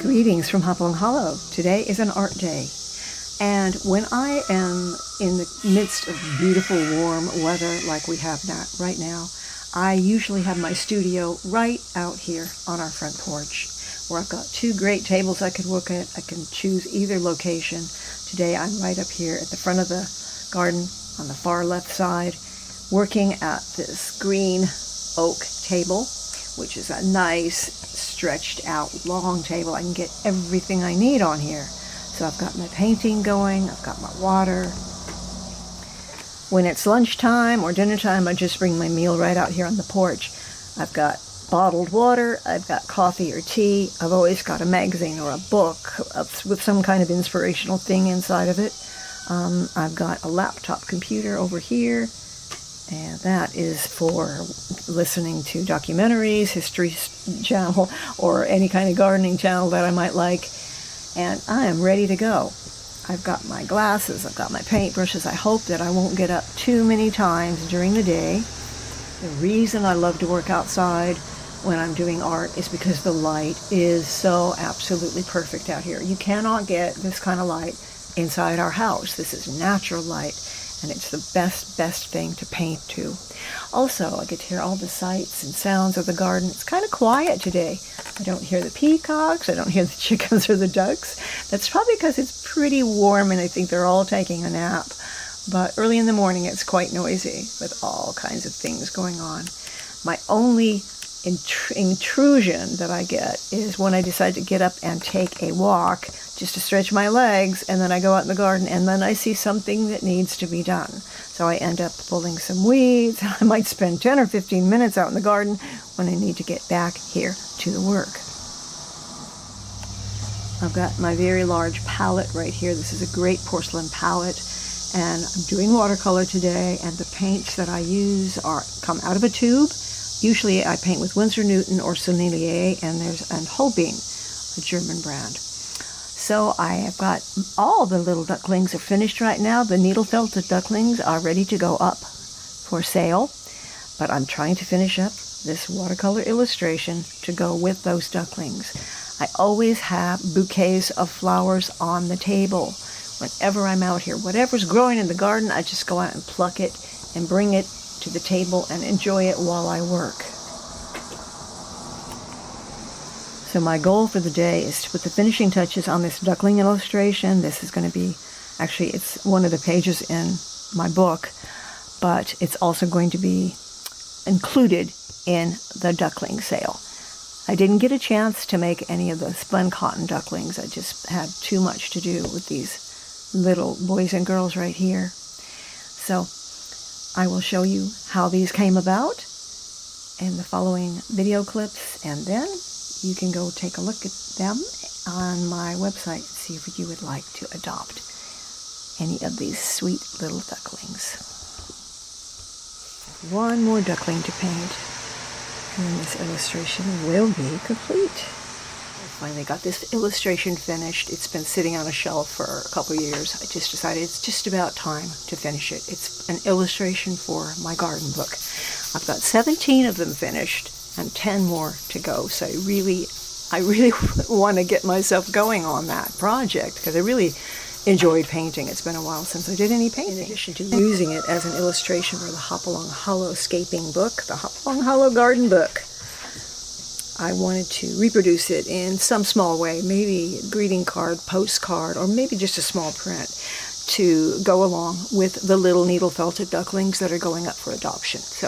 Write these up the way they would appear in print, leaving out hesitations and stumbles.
Greetings from Hopalong Hollow. Today is an art day. And when I am in the midst of beautiful warm weather like we have right now, I usually have my studio right out here on our front porch, where I've got two great tables I could work at. I can choose either location. Today I'm right up here at the front of the garden on the far left side, working at this green oak table, which is a nice stretched out long table. I can get everything I need on here. So I've got my painting going, I've got my water. When it's lunchtime or dinner time, I just bring my meal right out here on the porch. I've got bottled water, I've got coffee or tea, I've always got a magazine or a book with some kind of inspirational thing inside of it. I've got a laptop computer over here, and that is for listening to documentaries, History Channel, or any kind of gardening channel that I might like. And I am ready to go. I've got my glasses, I've got my paintbrushes. I hope that I won't get up too many times during the day. The reason I love to work outside when I'm doing art is because the light is so absolutely perfect out here. You cannot get this kind of light inside our house. This is natural light, and it's the best thing to paint to. Also, I get to hear all the sights and sounds of the garden. It's kind of quiet today. I don't hear the peacocks, I don't hear the chickens or the ducks. That's probably because it's pretty warm and I think they're all taking a nap. But early in the morning it's quite noisy with all kinds of things going on. My only intrusion that I get is when I decide to get up and take a walk just to stretch my legs, and then I go out in the garden and then I see something that needs to be done. So I end up pulling some weeds. I might spend 10 or 15 minutes out in the garden when I need to get back here to the work. I've got my very large palette right here. This is a great porcelain palette, and I'm doing watercolor today, and the paints that I use come out of a tube. Usually I paint with Winsor Newton or Sennelier, and Holbein, a German brand. So I have got all the little ducklings are finished right now. The Needlefelted Ducklings are ready to go up for sale, but I'm trying to finish up this watercolor illustration to go with those ducklings. I always have bouquets of flowers on the table. Whenever I'm out here, whatever's growing in the garden, I just go out and pluck it and bring it to the table and enjoy it while I work. So my goal for the day is to put the finishing touches on this duckling illustration. This is going to be, actually it's one of the pages in my book, but it's also going to be included in the duckling sale. I didn't get a chance to make any of the spun cotton ducklings. I just had too much to do with these little boys and girls right here. So I will show you how these came about in the following video clips, and then you can go take a look at them on my website and see if you would like to adopt any of these sweet little ducklings. One more duckling to paint, and then this illustration will be complete. I finally got this illustration finished. It's been sitting on a shelf for a couple of years. I just decided it's just about time to finish it. It's an illustration for my garden book. I've got 17 of them finished and 10 more to go. So I really want to get myself going on that project because I really enjoyed painting. It's been a while since I did any painting. In addition to using it as an illustration for the Hopalong Hollow Scaping book, the Hopalong Hollow Garden book, I wanted to reproduce it in some small way, maybe a greeting card, postcard, or maybe just a small print to go along with the little needle-felted ducklings that are going up for adoption. So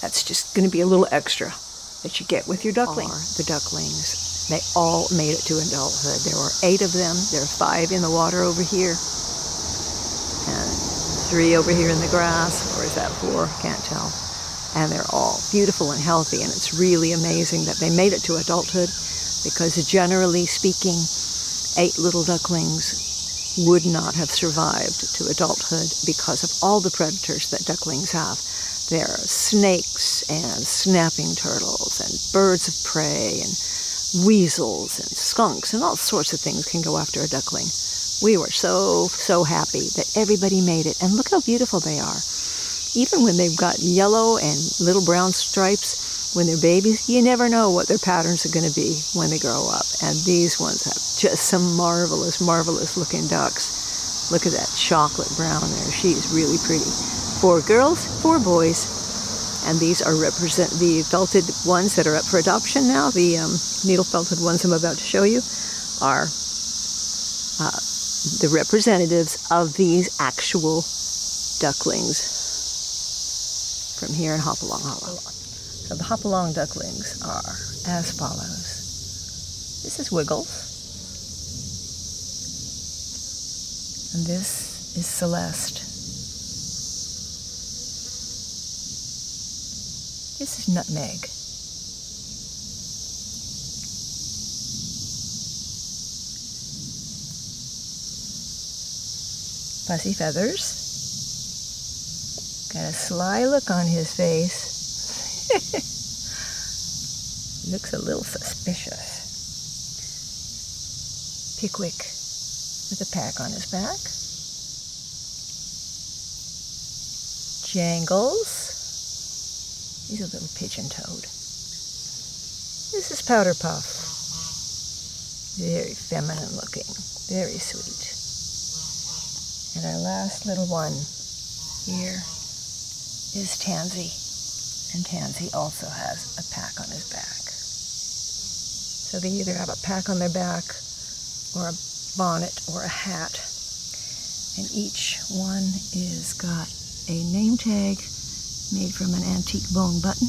that's just going to be a little extra that you get with your duckling. The ducklings, they all made it to adulthood. There were 8 of them. There are 5 in the water over here, and 3 over here in the grass, or is that 4? Can't tell. And they're all beautiful and healthy, and it's really amazing that they made it to adulthood, because generally speaking, 8 little ducklings would not have survived to adulthood because of all the predators that ducklings have. There are snakes and snapping turtles and birds of prey and weasels and skunks and all sorts of things can go after a duckling. We were so happy that everybody made it, and look how beautiful they are. Even when they've got yellow and little brown stripes, when they're babies, you never know what their patterns are going to be when they grow up. And these ones have just some marvelous, marvelous looking ducks. Look at that chocolate brown there. She's really pretty. 4 girls, 4 boys. And these are the felted ones that are up for adoption now. The needle felted ones I'm about to show you are the representatives of these actual ducklings from here in Hopalong Hollow. So the Hopalong ducklings are as follows. This is Wiggles. And this is Celeste. This is Nutmeg. Fuzzy Feathers. Got a sly look on his face. Looks a little suspicious. Pickwick with a pack on his back. Jangles. He's a little pigeon-toed. This is Powder Puff. Very feminine looking. Very sweet. And our last little one here is Tansy. And Tansy also has a pack on his back. So they either have a pack on their back or a bonnet or a hat. And each one is got a name tag made from an antique bone button.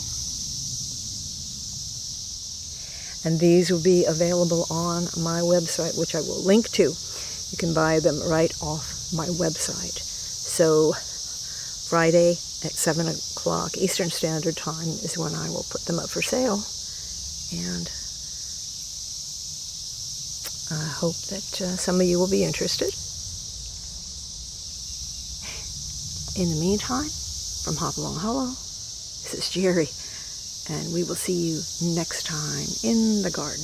And these will be available on my website, which I will link to. You can buy them right off my website. So Friday at 7 o'clock Eastern Standard Time is when I will put them up for sale. And I hope that some of you will be interested. In the meantime, from Hopalong Hollow, this is Jerry, and we will see you next time in the garden.